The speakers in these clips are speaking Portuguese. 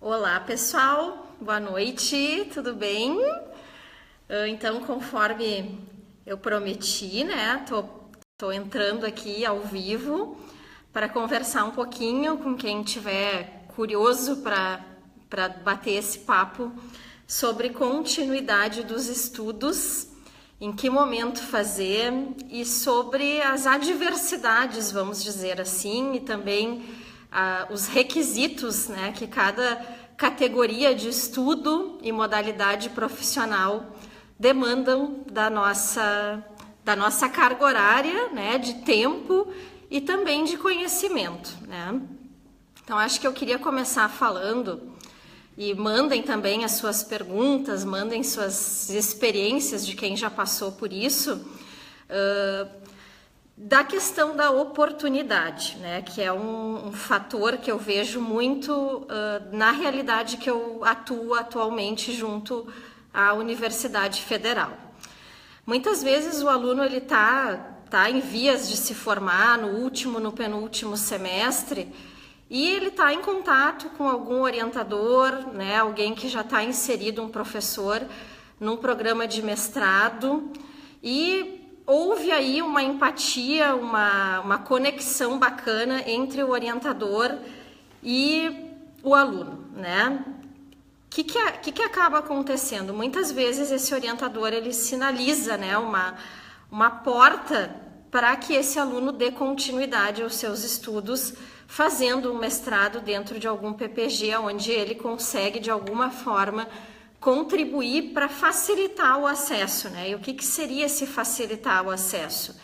Olá, pessoal. Boa noite. Tudo bem? Então, conforme eu prometi, né? Tô entrando aqui ao vivo para conversar um pouquinho com quem tiver curioso para bater esse papo sobre continuidade dos estudos, em que momento fazer e sobre as adversidades, vamos dizer assim, e também os requisitos, né, que cada categoria de estudo e modalidade profissional demandam da nossa carga horária, né, de tempo e também de conhecimento, né? Então, acho que eu queria começar falando, e mandem também as suas perguntas, mandem suas experiências de quem já passou por isso, da questão da oportunidade, né, que é um fator que eu vejo muito na realidade que eu atuo atualmente junto à Universidade Federal. Muitas vezes o aluno ele tá em vias de se formar no último, no penúltimo semestre, e ele está em contato com algum orientador, né, alguém que já está inserido, um professor, num programa de mestrado, e houve aí uma empatia, uma conexão bacana entre o orientador e o aluno, né? O que acaba acontecendo? Muitas vezes esse orientador ele sinaliza, né, uma porta para que esse aluno dê continuidade aos seus estudos, fazendo um mestrado dentro de algum PPG, onde ele consegue de alguma forma contribuir para facilitar o acesso, né? E o que seria esse facilitar o acesso?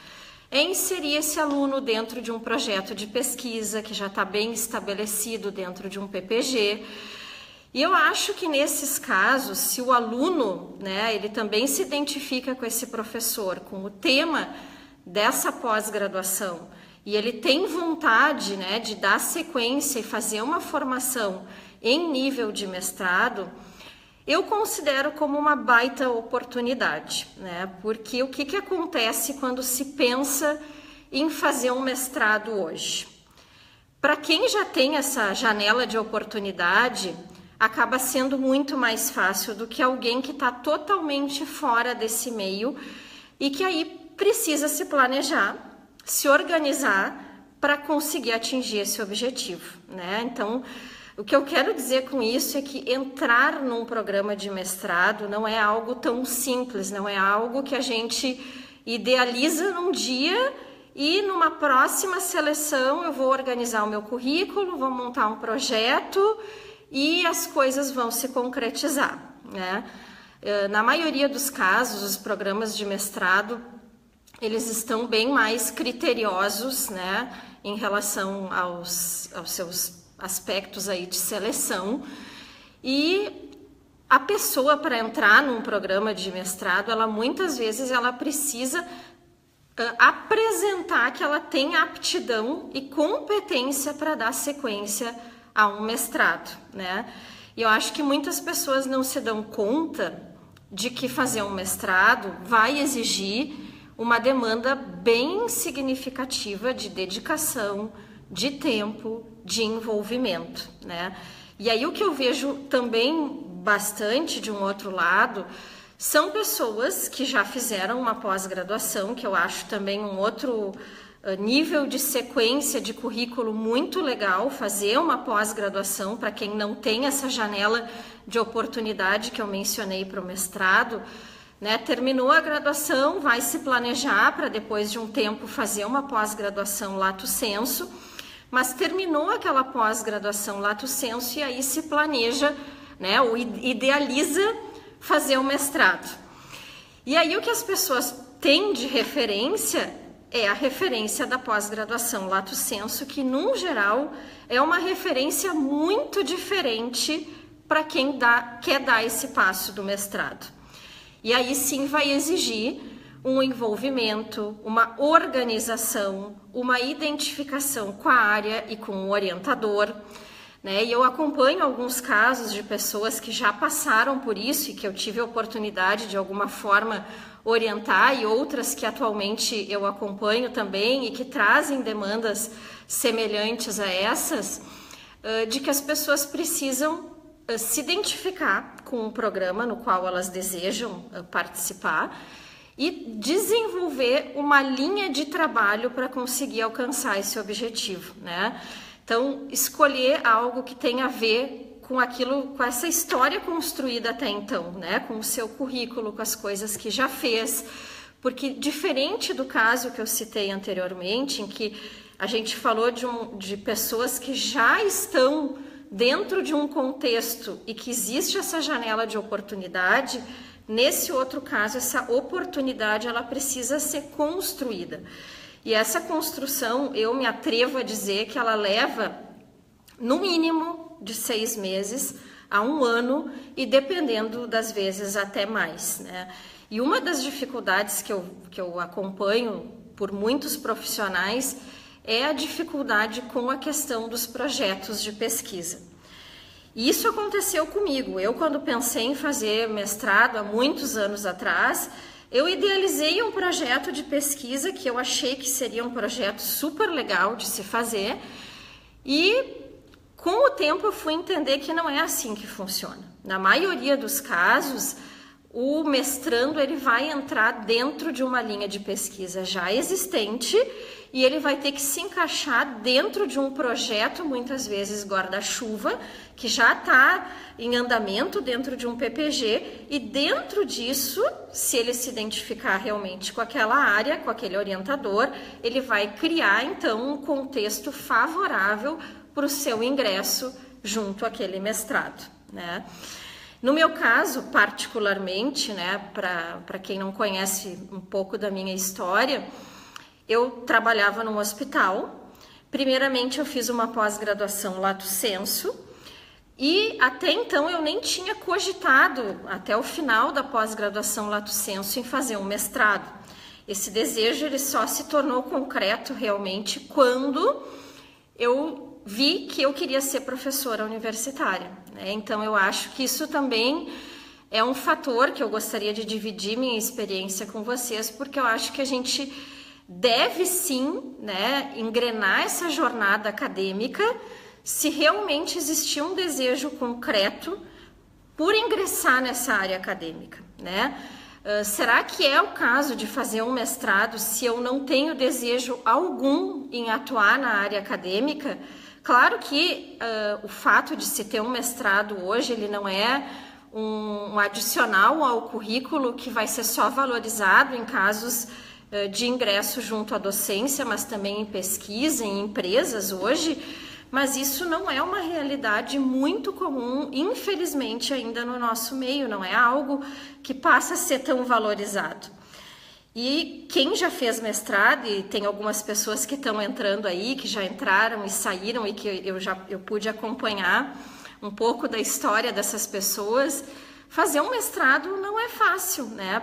É inserir esse aluno dentro de um projeto de pesquisa que já está bem estabelecido dentro de um PPG. E eu acho que nesses casos, se o aluno, né, ele também se identifica com esse professor, com o tema dessa pós-graduação, e ele tem vontade, né, de dar sequência e fazer uma formação em nível de mestrado, eu considero como uma baita oportunidade, né? Porque o que acontece quando se pensa em fazer um mestrado hoje? Para quem já tem essa janela de oportunidade, acaba sendo muito mais fácil do que alguém que está totalmente fora desse meio e que aí precisa se planejar, se organizar para conseguir atingir esse objetivo, né? Então, o que eu quero dizer com isso é que entrar num programa de mestrado não é algo tão simples, não é algo que a gente idealiza num dia e numa próxima seleção eu vou organizar o meu currículo, vou montar um projeto e as coisas vão se concretizar, né? Na maioria dos casos, os programas de mestrado, eles estão bem mais criteriosos, né, em relação aos seus aspectos aí de seleção, e a pessoa para entrar num programa de mestrado, ela muitas vezes ela precisa apresentar que ela tem aptidão e competência para dar sequência a um mestrado, né? E eu acho que muitas pessoas não se dão conta de que fazer um mestrado vai exigir uma demanda bem significativa de dedicação, de tempo, de envolvimento, né? E aí o que eu vejo também bastante de um outro lado são pessoas que já fizeram uma pós-graduação, que eu acho também um outro nível de sequência de currículo muito legal, fazer uma pós-graduação para quem não tem essa janela de oportunidade que eu mencionei para o mestrado, né? Terminou a graduação, vai se planejar para depois de um tempo fazer uma pós-graduação lato sensu, mas terminou aquela pós-graduação lato sensu e aí se planeja, né, ou idealiza fazer um mestrado. E aí o que as pessoas têm de referência é a referência da pós-graduação lato sensu, que, num geral, é uma referência muito diferente para quem quer dar esse passo do mestrado. E aí sim vai exigir um envolvimento, uma organização, uma identificação com a área e com o orientador, né? E eu acompanho alguns casos de pessoas que já passaram por isso e que eu tive a oportunidade de alguma forma orientar, e outras que atualmente eu acompanho também e que trazem demandas semelhantes a essas, de que as pessoas precisam se identificar com o programa no qual elas desejam participar e desenvolver uma linha de trabalho para conseguir alcançar esse objetivo, né? Então, escolher algo que tenha a ver com aquilo, com essa história construída até então, né? Com o seu currículo, com as coisas que já fez, porque diferente do caso que eu citei anteriormente, em que a gente falou de pessoas que já estão dentro de um contexto e que existe essa janela de oportunidade, nesse outro caso, essa oportunidade ela precisa ser construída. E essa construção, eu me atrevo a dizer que ela leva, no mínimo, de 6 meses a 1 ano e, dependendo das vezes, até mais, né? E uma das dificuldades que eu acompanho por muitos profissionais é a dificuldade com a questão dos projetos de pesquisa. E isso aconteceu comigo. Eu, quando pensei em fazer mestrado há muitos anos atrás, eu idealizei um projeto de pesquisa que eu achei que seria um projeto super legal de se fazer e com o tempo eu fui entender que não é assim que funciona. Na maioria dos casos, o mestrando ele vai entrar dentro de uma linha de pesquisa já existente e ele vai ter que se encaixar dentro de um projeto, muitas vezes guarda-chuva, que já está em andamento dentro de um PPG, e dentro disso, se ele se identificar realmente com aquela área, com aquele orientador, ele vai criar então um contexto favorável para o seu ingresso junto àquele mestrado, né? No meu caso, particularmente, né, para quem não conhece um pouco da minha história, eu trabalhava num hospital. Primeiramente, eu fiz uma pós-graduação lato sensu e até então eu nem tinha cogitado, até o final da pós-graduação lato sensu, em fazer um mestrado. Esse desejo ele só se tornou concreto realmente quando eu vi que eu queria ser professora universitária, né? Então eu acho que isso também é um fator que eu gostaria de dividir minha experiência com vocês, porque eu acho que a gente deve sim, né, engrenar essa jornada acadêmica se realmente existir um desejo concreto por ingressar nessa área acadêmica, né? Será que é o caso de fazer um mestrado se eu não tenho desejo algum em atuar na área acadêmica? Claro que o fato de se ter um mestrado hoje, ele não é um adicional ao currículo que vai ser só valorizado em casos de ingresso junto à docência, mas também em pesquisa, em empresas hoje, mas isso não é uma realidade muito comum, infelizmente, ainda no nosso meio, não é algo que passa a ser tão valorizado. E quem já fez mestrado, e tem algumas pessoas que estão entrando aí, que já entraram e saíram e que eu pude acompanhar um pouco da história dessas pessoas, fazer um mestrado não é fácil, né?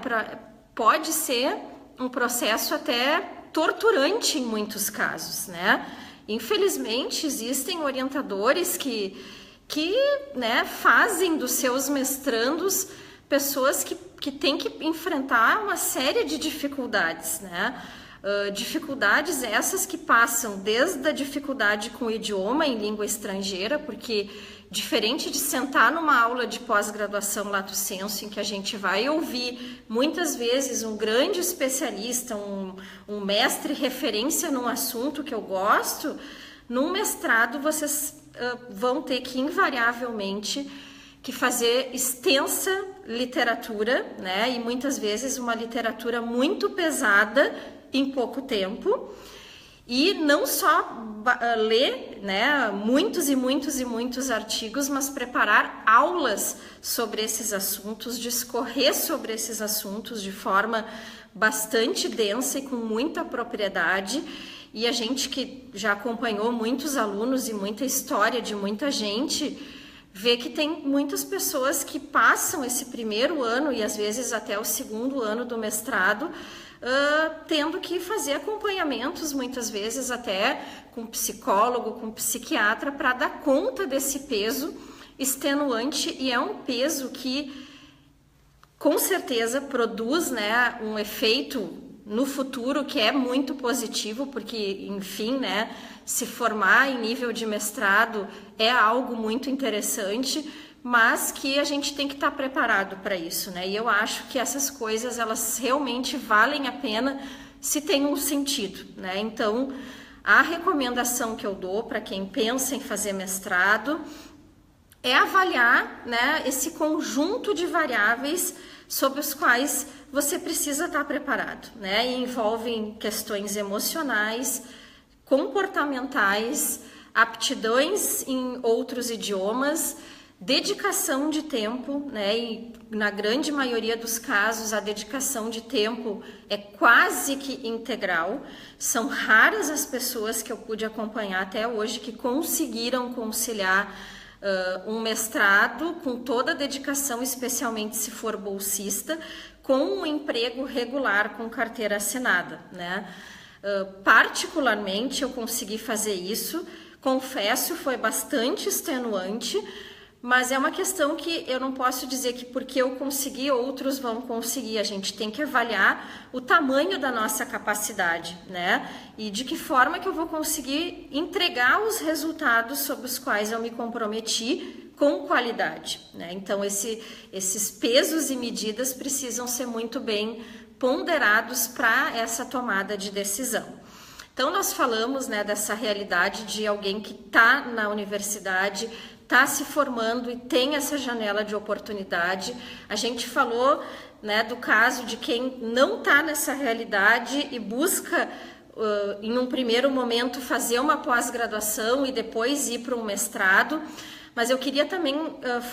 Pode ser um processo até torturante em muitos casos, né? Infelizmente, existem orientadores que né, fazem dos seus mestrandos pessoas que têm que enfrentar uma série de dificuldades, né? Dificuldades essas que passam desde a dificuldade com o idioma em língua estrangeira, porque diferente de sentar numa aula de pós-graduação lato sensu, em que a gente vai ouvir muitas vezes um grande especialista, um mestre referência num assunto que eu gosto, num mestrado vocês vão ter que invariavelmente que fazer extensa literatura, né? E muitas vezes uma literatura muito pesada em pouco tempo, e não só ler, né, muitos e muitos e muitos artigos, mas preparar aulas sobre esses assuntos, discorrer sobre esses assuntos de forma bastante densa e com muita propriedade. E a gente que já acompanhou muitos alunos e muita história de muita gente, vê que tem muitas pessoas que passam esse primeiro ano e às vezes até o segundo ano do mestrado tendo que fazer acompanhamentos, muitas vezes até com psicólogo, com psiquiatra, para dar conta desse peso extenuante, e é um peso que com certeza produz, né, um efeito no futuro que é muito positivo, porque, enfim, né, se formar em nível de mestrado é algo muito interessante, mas que a gente tem que estar preparado para isso, né? E eu acho que essas coisas, elas realmente valem a pena se tem um sentido, né? Então, a recomendação que eu dou para quem pensa em fazer mestrado é avaliar, né, esse conjunto de variáveis sobre os quais você precisa estar preparado, né? E envolvem questões emocionais, comportamentais, aptidões em outros idiomas, dedicação de tempo, né? E na grande maioria dos casos a dedicação de tempo é quase que integral. São raras as pessoas que eu pude acompanhar até hoje que conseguiram conciliar um mestrado com toda a dedicação, especialmente se for bolsista, com um emprego regular com carteira assinada, né? Particularmente eu consegui fazer isso, confesso, foi bastante extenuante, mas é uma questão que eu não posso dizer que porque eu consegui, outros vão conseguir. A gente tem que avaliar o tamanho da nossa capacidade, né? E de que forma que eu vou conseguir entregar os resultados sobre os quais eu me comprometi com qualidade, né? Então, esses pesos e medidas precisam ser muito bem ponderados para essa tomada de decisão. Então, nós falamos, né, dessa realidade de alguém que está na universidade, está se formando e tem essa janela de oportunidade. A gente falou, né, do caso de quem não está nessa realidade e busca, em um primeiro momento, fazer uma pós-graduação e depois ir para um mestrado. Mas eu queria também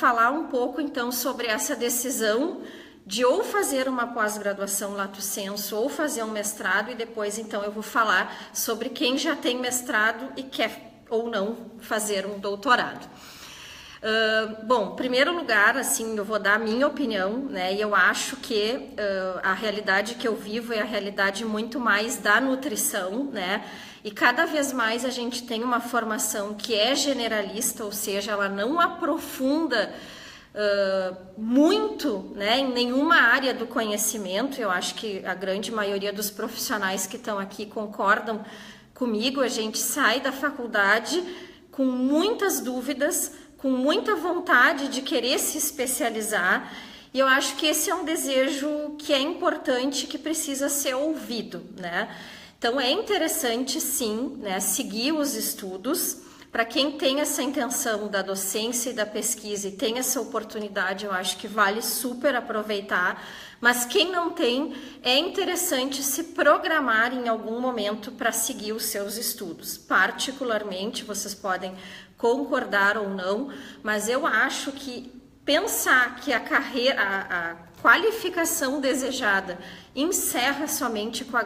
falar um pouco, então, sobre essa decisão de ou fazer uma pós-graduação lato sensu ou fazer um mestrado, e depois, então, eu vou falar sobre quem já tem mestrado e quer ou não fazer um doutorado. Bom, em primeiro lugar, assim, eu vou dar a minha opinião, né? E eu acho que a realidade que eu vivo é a realidade muito mais da nutrição, né? E cada vez mais a gente tem uma formação que é generalista, ou seja, ela não aprofunda muito, né, em nenhuma área do conhecimento. Eu acho que a grande maioria dos profissionais que estão aqui concordam comigo. A gente sai da faculdade com muitas dúvidas, com muita vontade de querer se especializar, e eu acho que esse é um desejo que é importante, que precisa ser ouvido, né? Então é interessante, sim, né, seguir os estudos. Para quem tem essa intenção da docência e da pesquisa e tem essa oportunidade, eu acho que vale super aproveitar. Mas quem não tem, é interessante se programar em algum momento para seguir os seus estudos. Particularmente, vocês podem concordar ou não, mas eu acho que pensar que a qualificação desejada encerra somente com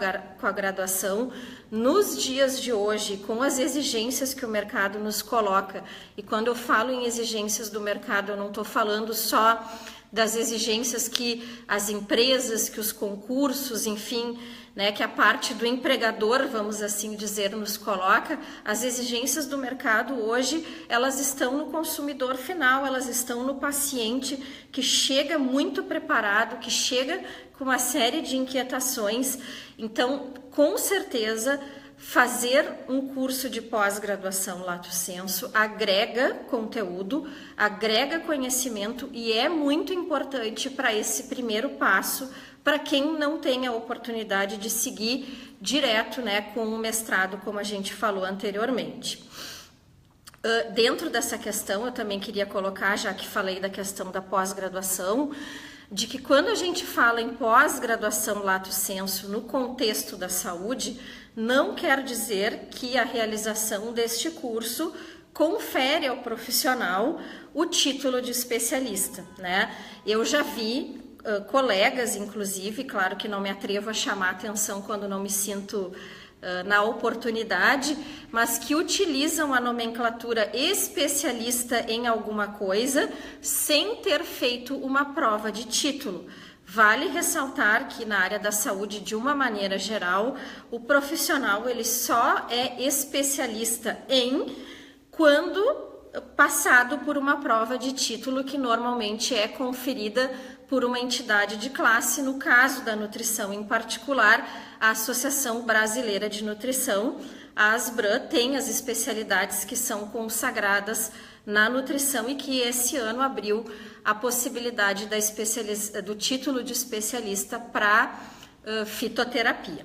a graduação, nos dias de hoje, com as exigências que o mercado nos coloca. E quando eu falo em exigências do mercado, eu não estou falando só das exigências que as empresas, que os concursos, enfim, né, que a parte do empregador, vamos assim dizer, nos coloca. As exigências do mercado hoje, elas estão no consumidor final, elas estão no paciente que chega muito preparado, que chega com uma série de inquietações. Então, com certeza, fazer um curso de pós-graduação lato sensu agrega conteúdo, agrega conhecimento e é muito importante para esse primeiro passo, para quem não tem a oportunidade de seguir direto, né, com um mestrado, como a gente falou anteriormente. Dentro dessa questão, eu também queria colocar, já que falei da questão da pós-graduação, de que quando a gente fala em pós-graduação lato sensu no contexto da saúde, não quer dizer que a realização deste curso confere ao profissional o título de especialista, né? Eu já vi colegas, inclusive, claro que não me atrevo a chamar atenção quando não me sinto na oportunidade, mas que utilizam a nomenclatura especialista em alguma coisa sem ter feito uma prova de título. Vale ressaltar que na área da saúde, de uma maneira geral, o profissional ele só é especialista em quando passado por uma prova de título que normalmente é conferida por uma entidade de classe, no caso da nutrição em particular, a Associação Brasileira de Nutrição, a Asbram tem as especialidades que são consagradas na nutrição e que esse ano abriu a possibilidade do título de especialista para fitoterapia.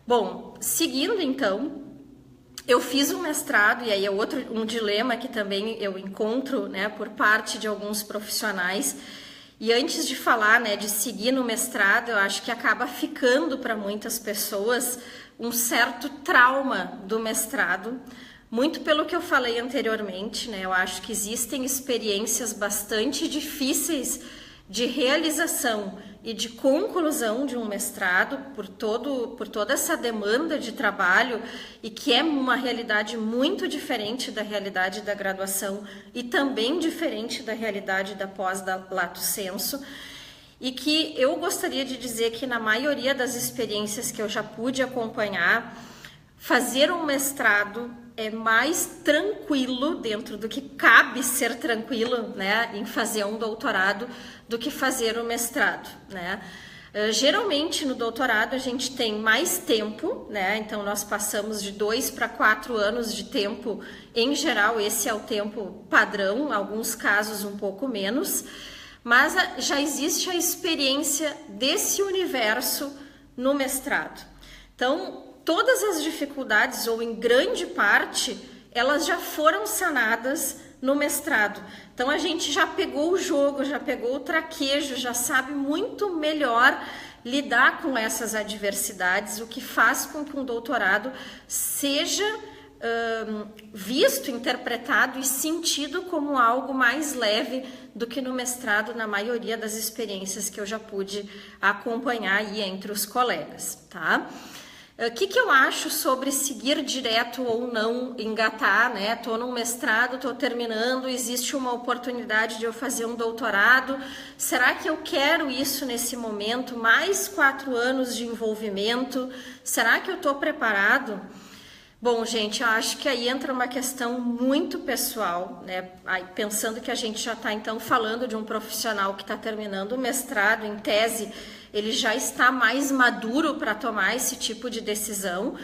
Bom, seguindo então, eu fiz um mestrado, e aí é um dilema que também eu encontro, né, por parte de alguns profissionais. E antes de falar, né, de seguir no mestrado, eu acho que acaba ficando para muitas pessoas um certo trauma do mestrado, muito pelo que eu falei anteriormente, né? Eu acho que existem experiências bastante difíceis de realização e de conclusão de um mestrado por toda essa demanda de trabalho, e que é uma realidade muito diferente da realidade da graduação e também diferente da realidade da pós-lato sensu, e que eu gostaria de dizer que na maioria das experiências que eu já pude acompanhar, fazer um mestrado é mais tranquilo, dentro do que cabe ser tranquilo, né, em fazer um doutorado, do que fazer um mestrado, né? Geralmente no doutorado a gente tem mais tempo, né? Então nós passamos de 2 para 4 anos de tempo, em geral esse é o tempo padrão, em alguns casos um pouco menos, mas já existe a experiência desse universo no mestrado. Então, todas as dificuldades, ou em grande parte, elas já foram sanadas no mestrado. Então a gente já pegou o jogo, já pegou o traquejo, já sabe muito melhor lidar com essas adversidades, o que faz com que um doutorado seja visto, interpretado e sentido como algo mais leve do que no mestrado, na maioria das experiências que eu já pude acompanhar aí entre os colegas, tá? O que eu acho sobre seguir direto ou não, engatar, né? Tô num mestrado, tô terminando, existe uma oportunidade de eu fazer um doutorado. Será que eu quero isso nesse momento? Mais 4 anos de envolvimento? Será que eu tô preparado? Bom, gente, eu acho que aí entra uma questão muito pessoal, né? Aí, pensando que a gente já está então falando de um profissional que está terminando o mestrado, em tese, ele já está mais maduro para tomar esse tipo de decisão.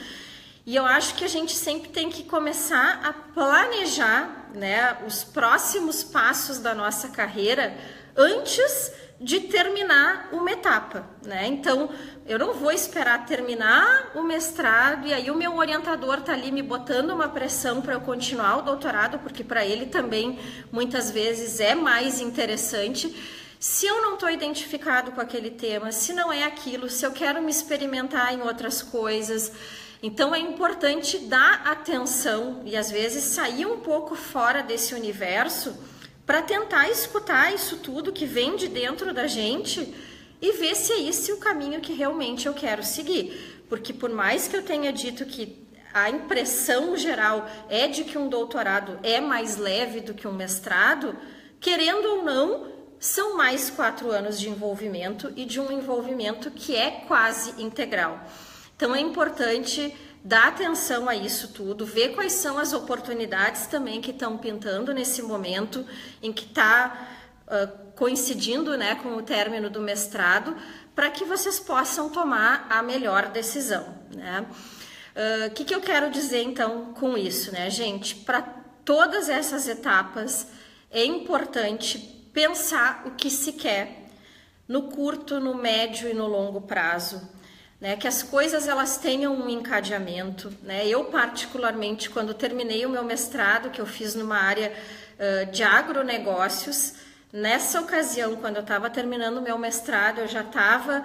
E eu acho que a gente sempre tem que começar a planejar, né, os próximos passos da nossa carreira antes de terminar uma etapa, né? Então, eu não vou esperar terminar o mestrado e aí o meu orientador tá ali me botando uma pressão para eu continuar o doutorado, porque para ele também muitas vezes é mais interessante. Se eu não estou identificado com aquele tema, se não é aquilo, se eu quero me experimentar em outras coisas, então é importante dar atenção e às vezes sair um pouco fora desse universo para tentar escutar isso tudo que vem de dentro da gente e ver se é esse o caminho que realmente eu quero seguir. Porque por mais que eu tenha dito que a impressão geral é de que um doutorado é mais leve do que um mestrado, querendo ou não, são mais 4 anos de envolvimento e de um envolvimento que é quase integral. Então é importante dar atenção a isso tudo, ver quais são as oportunidades também que estão pintando nesse momento em que está coincidindo, né, com o término do mestrado, para que vocês possam tomar a melhor decisão, né? Que eu quero dizer então com isso, né, gente? Para todas essas etapas é importante pensar o que se quer no curto, no médio e no longo prazo, né? Que as coisas elas tenham um encadeamento, né? Eu particularmente, quando terminei o meu mestrado, que eu fiz numa área de agronegócios, nessa ocasião, quando eu estava terminando o meu mestrado, eu já estava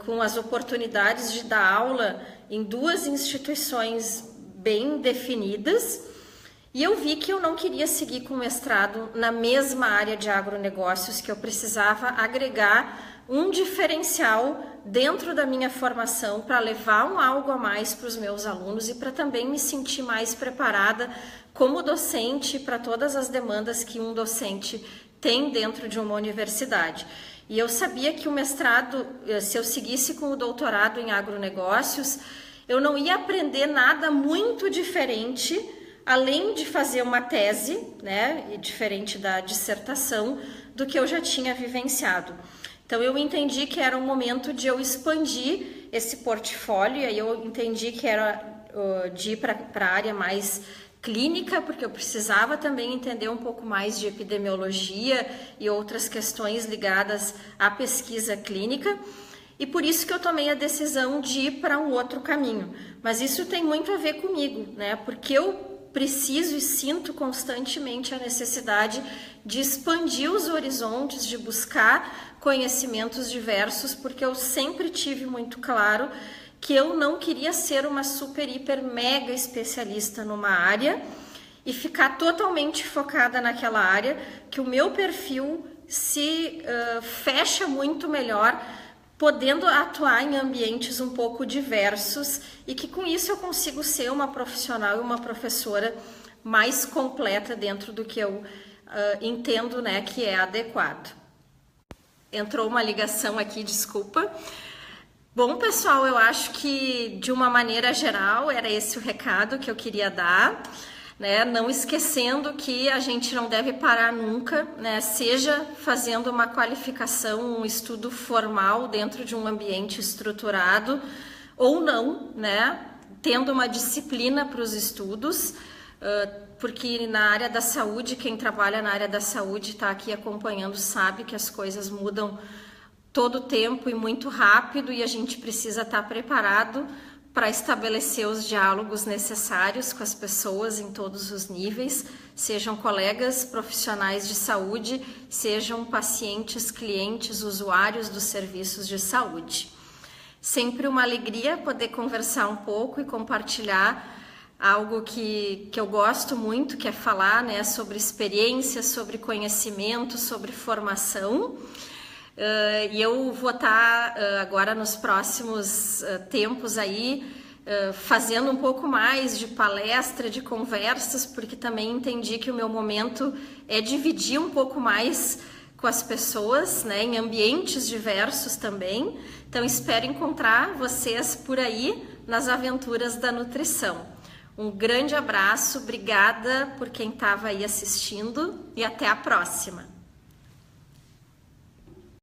com as oportunidades de dar aula em 2 instituições bem definidas, e eu vi que eu não queria seguir com o mestrado na mesma área de agronegócios, que eu precisava agregar um diferencial dentro da minha formação para levar algo a mais para os meus alunos e para também me sentir mais preparada como docente para todas as demandas que um docente tem dentro de uma universidade. E eu sabia que o mestrado, se eu seguisse com o doutorado em agronegócios, eu não ia aprender nada muito diferente, além de fazer uma tese, né, diferente da dissertação, do que eu já tinha vivenciado. Então eu entendi que era um momento de eu expandir esse portfólio, e aí eu entendi que era de ir para a área mais clínica, porque eu precisava também entender um pouco mais de epidemiologia e outras questões ligadas à pesquisa clínica, e por isso que eu tomei a decisão de ir para um outro caminho. Mas isso tem muito a ver comigo, né? Porque eu preciso e sinto constantemente a necessidade de expandir os horizontes, de buscar conhecimentos diversos, porque eu sempre tive muito claro que eu não queria ser uma super, hiper, mega especialista numa área e ficar totalmente focada naquela área, que o meu perfil se fecha muito melhor, podendo atuar em ambientes um pouco diversos e que com isso eu consigo ser uma profissional e uma professora mais completa dentro do que eu entendo, né, que é adequado. Entrou uma ligação aqui, desculpa. Bom, pessoal, eu acho que de uma maneira geral era esse o recado que eu queria dar, né? Não esquecendo que a gente não deve parar nunca, né? Seja fazendo uma qualificação, um estudo formal dentro de um ambiente estruturado ou não, né? Tendo uma disciplina para os estudos, porque na área da saúde, quem trabalha na área da saúde está aqui acompanhando sabe que as coisas mudam todo o tempo e muito rápido, e a gente precisa estar preparado para estabelecer os diálogos necessários com as pessoas em todos os níveis, sejam colegas profissionais de saúde, sejam pacientes, clientes, usuários dos serviços de saúde. Sempre uma alegria poder conversar um pouco e compartilhar algo que eu gosto muito, que é falar, né, sobre experiência, sobre conhecimento, sobre formação. E eu vou estar agora nos próximos tempos aí fazendo um pouco mais de palestra, de conversas, porque também entendi que o meu momento é dividir um pouco mais com as pessoas, né, em ambientes diversos também. Então espero encontrar vocês por aí nas aventuras da nutrição. Um grande abraço, obrigada por quem estava aí assistindo e até a próxima!